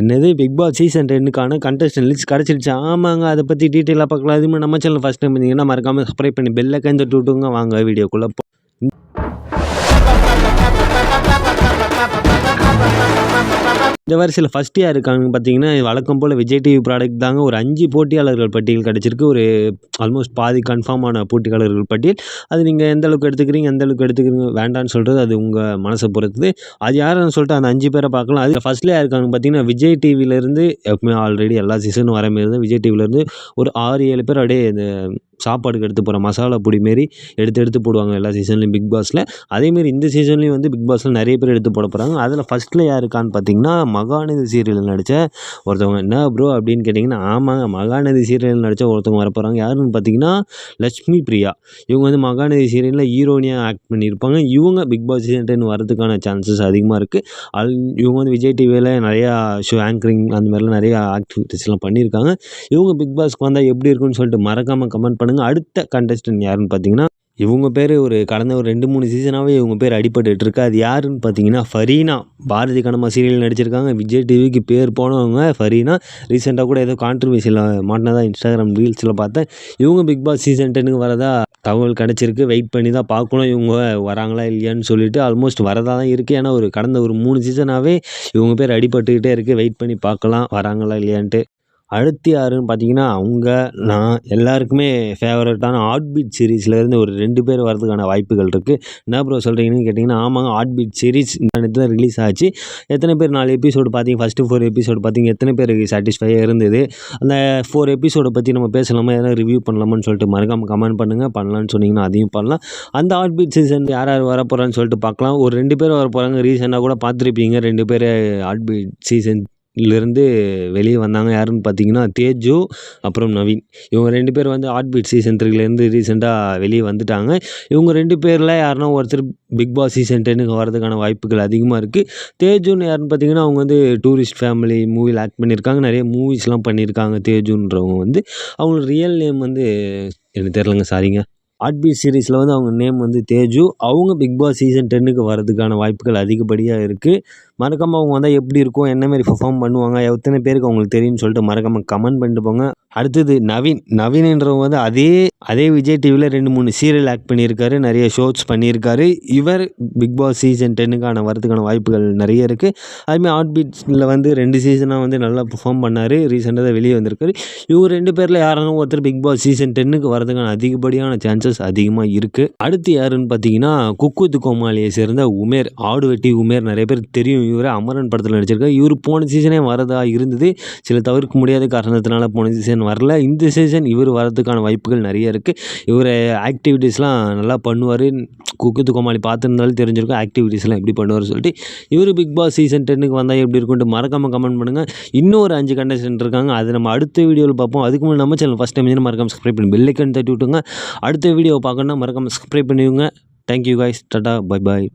என்னது Bigg Boss season 10க்கான contestant list கிடச்சிருச்சு. ஆமாங்க, அதை பற்றி டீட்டெயிலாக பார்க்கலாம். அதுமாதிரி நம்ம சேனல் ஃபஸ்ட் டைம் இருந்தீங்கன்னா மறக்காமல் சப்ஸ்கிரைப் பண்ணி பெல் ஐக்கான் தட்டி விட்டுங்க. வாங்க வீடியோக்குள்ளே இந்த வரிசையில் ஃபஸ்ட் யார் இருக்காங்கன்னு பார்த்தீங்கன்னா, வழக்கம் போல் விஜய் டிவி ப்ராடக்ட் தாங்க. ஒரு 5 போட்டியாளர்கள் பட்டியல் கிடச்சிருக்கு. ஒரு ஆல்மோஸ்ட் பாதி கன்ஃபார்மான போட்டியாளர்கள் பட்டியல். அது நீங்கள் எந்த அளவுக்கு எடுத்துக்கிறீங்க வேண்டான்னு சொல்கிறது அது உங்கள் மனசை பொறுத்தது. அது யாருன்னு சொல்லிட்டு அந்த 5 பேரை பார்க்கலாம். அது ஃபஸ்ட்டில் யார் இருக்காங்கன்னு பார்த்தீங்கன்னா, விஜய் டிவிலேருந்து எப்பவுமே ஆல்ரெடி எல்லா சீசனும் வர மாரி தான் விஜய் டிவிலேருந்து ஒரு 6-7 பேர் அப்படியே இந்த சாப்பாடுக்கு எடுத்து போகிற மசாலா பொடி மாரி எடுத்து போடுவாங்க எல்லா சீசன்லேயும் பிக் பாஸில். அதேமாரி இந்த சீசன்லேயும் வந்து பிக் பாஸில் நிறைய பேர் எடுத்து போட போகிறாங்க. அதில் ஃபஸ்ட்டில் யார் இருக்கான்னு பார்த்தீங்கன்னா, மகாநதி சீரியலில் நடித்த ஒருத்தவங்க. என்ன ப்ரோ அப்படின்னு கேட்டிங்கன்னா, ஆமாங்க, மகாநதி சீரியலில் நடித்த ஒருத்தவங்க வர போகிறாங்க. யாருன்னு பார்த்தீங்கன்னா லட்சுமி பிரியா. இவங்க வந்து மகாநதி சீரியலில் ஹீரோனியாக ஆக்ட் பண்ணியிருப்பாங்க. இவங்க பிக் பாஸ் சீசன் 10 வரதுக்கான சான்சஸ் அதிகமாக இருக்குது. இவங்க வந்து விஜய் டிவியில் நிறையா ஷோ ஆங்கரிங் அந்த மாதிரிலாம் நிறையா ஆக்டிவிட்டீஸ்லாம் பண்ணியிருக்காங்க. இவங்க பிக் பாஸ்க்கு வந்தால் எப்படி இருக்குன்னு சொல்லிட்டு மறக்காமல் கமெண்ட் பண்ணுங்கள். அடுத்த கண்டஸ்டன்ட் யாருன்னு பார்த்தீங்கன்னா, இவங்க பேர் கடந்த ஒரு 2-3 சீசனாகவே இவங்க பேர் அடிபட்டுட்டு இருக்கு. அது யாருன்னு பார்த்தீங்கன்னா ஃபரீனா. பாரதி கண்ணம்மா சீரியல் நடிச்சிருக்காங்க. விஜய் டிவிக்கு பேர் போனவங்க ஃபரீனா. ரீசெண்டாக கூட ஏதோ கான்ட்ரவர்சியில் மாட்டினதா இன்ஸ்டாகிராம் ரீல்ஸில் பார்த்தேன். இவங்க பிக் பாஸ் சீசன் 10க்கு வரதா தகவல் கிடச்சிருக்கு. வெயிட் பண்ணி தான் பார்க்கணும் இவங்க வராங்களா இல்லையான்னு சொல்லிட்டு. ஆல்மோஸ்ட் வரதாக தான் இருக்குது. ஏன்னா கடந்த ஒரு 3 சீசனாகவே இவங்க பேர் அடிபட்டுக்கிட்டே இருக்குது. வெயிட் பண்ணி பார்க்கலாம் வராங்களா இல்லையான்ட்டு. அடுத்து யாருன்னு பார்த்தீங்கன்னா, நான் எல்லாருக்குமே ஃபேவரட்டான ஹார்ட் பீட் சீரிஸ்லேருந்து ஒரு 2 பேர் வரதுக்கான வாய்ப்புகள் இருக்குது. என்ன ப்ரோ சொல்கிறீங்கன்னு கேட்டிங்கன்னா, ஆமாங்க, ஹார்ட் பீட் சீரிஸ் இந்த தான் ரிலீஸ் ஆச்சு. எத்தனை பேர் 4 எபிசோடு பார்த்தீங்க? ஃபஸ்ட்டு 4 எபிசோடு பார்த்தீங்க? எத்தனை பேருக்கு சாட்டிஸ்ஃபையாக இருந்தது? அந்த 4 எபிசோடை பற்றி நம்ம பேசலாமா, எதனா ரிவ்யூ பண்ணலாமான்னு சொல்லிட்டு மறக்காமல் கமெண்ட் பண்ணுங்கள். பண்ணலான்னு சொன்னீங்கன்னா அதையும் பண்ணலாம். அந்த ஹார்ட் பீட் சீசன் யார் வர போகிறான்னு சொல்லிட்டு பார்க்கலாம். ஒரு 2 பேர் வர போகிறாங்க. ரீசெண்டாக கூட பார்த்துருப்பீங்க. 2 பேர் ஹார்ட் பீட் சீசன்லேருந்து வெளியே வந்தாங்க. யாருன்னு பார்த்தீங்கன்னா தேஜு, அப்புறம் நவீன். இவங்க 2 பேர் வந்து ஹார்ட் பீட் சீசன் 3லேருந்து ரீசெண்டாக வெளியே வந்துட்டாங்க. இவங்க 2 பேரில் யாருன்னா ஒருத்தர் பிக் பாஸ் சீசன் 10க்கு வரதுக்கான வாய்ப்புகள் அதிகமாக இருக்குது. தேஜுன்னு யாருன்னு பார்த்தீங்கன்னா, அவங்க வந்து டூரிஸ்ட் ஃபேமிலி மூவியில் ஆக்ட் பண்ணியிருக்காங்க. நிறைய மூவிஸ்லாம் பண்ணியிருக்காங்க. தேஜுன்றவங்க வந்து அவங்களோட ரியல் நேம் வந்து எனக்கு தெரிலங்க, சாரிங்க. ஹார்ட் பீட் சீரிஸில் வந்து அவங்க நேம் வந்து தேஜு. அவங்க பிக் பாஸ் சீசன் 10க்கு வரதுக்கான வாய்ப்புகள் அதிகப்படியாக இருக்குது. மறக்காமல் அவங்க வந்தால் எப்படி இருக்கும், என்ன மாதிரி பெர்ஃபார்ம் பண்ணுவாங்க, எத்தனை பேருக்கு அவங்களுக்கு தெரியும்னு சொல்லிட்டு மறக்காமல் கமெண்ட் பண்ணிட்டு போங்க. அடுத்தது நவீன்ன்றவங்க வந்து அதே விஜய் டிவியில் 2-3 சீரியல் ஆக்ட் பண்ணியிருக்காரு. நிறைய ஷோஸ் பண்ணியிருக்காரு. இவர் பிக் பாஸ் சீசன் 10க்கான வரதுக்கான வாய்ப்புகள் நிறைய இருக்குது. அதுமாதிரி ஹார்ட் பீட்ஸில் வந்து 2 சீசனாக வந்து நல்லா பெர்ஃபார்ம் பண்ணார். ரீசெண்டாக தான் வெளியே வந்திருக்காரு. இவங்க 2 பேரில் யாராலும் ஒருத்தர் பிக் பாஸ் சீசன் 10க்கு வரதுக்கான அதிகப்படியான சான்சஸ் அதிகமாக இருக்குது. அடுத்து யாருன்னு பார்த்தீங்கன்னா, குக் வித் கோமாளியை சேர்ந்த உமேர். ஆடு வெட்டி உமேர் நிறைய பேருக்கு தெரியும். இவர் அமரன் படத்தில் நடிச்சிருக்காரு. இவர் போன சீசனே வரதா இருந்தது. சில தவிர்க்க முடியாத காரணத்தினால போன சீசன் வரல. இந்த சீசன் இவர் வரதுக்கான வாய்ப்புகள் நிறைய இருக்குது. இவர் ஆக்டிவிட்டீஸ்லாம் நல்லா பண்ணுவார். குக் வித் கோமாளி பார்த்துருந்தாலும் தெரிஞ்சிருக்கும் ஆக்டிவிட்டீஸ்லாம் எப்படி பண்ணுவார் சொல்லிட்டு. இவர் பிக் பாஸ் சீசன் 10க்கு வந்தால் எப்படி இருக்குன்ட்டு மறக்காமல் கமெண்ட் பண்ணுங்கள். இன்னும் ஒரு 5 கண்டஸ்டன்ட் இருக்காங்க. அது நம்ம அடுத்த வீடியோவில் பார்ப்போம். அதுக்கு முன்னாடி நம்ம சேனல் ஃபஸ்ட் டைம் மறக்காமல் சப்ஸ்கிரைப் பண்ணி பெல் ஐக்கான் தட்டி விட்டுங்க. அடுத்த வீடியோவை பார்க்கணுன்னா மறக்காமல் சப்ஸ்கிரைப் பண்ணிவிடுங்க. Thank you guys. Tata, bye bye.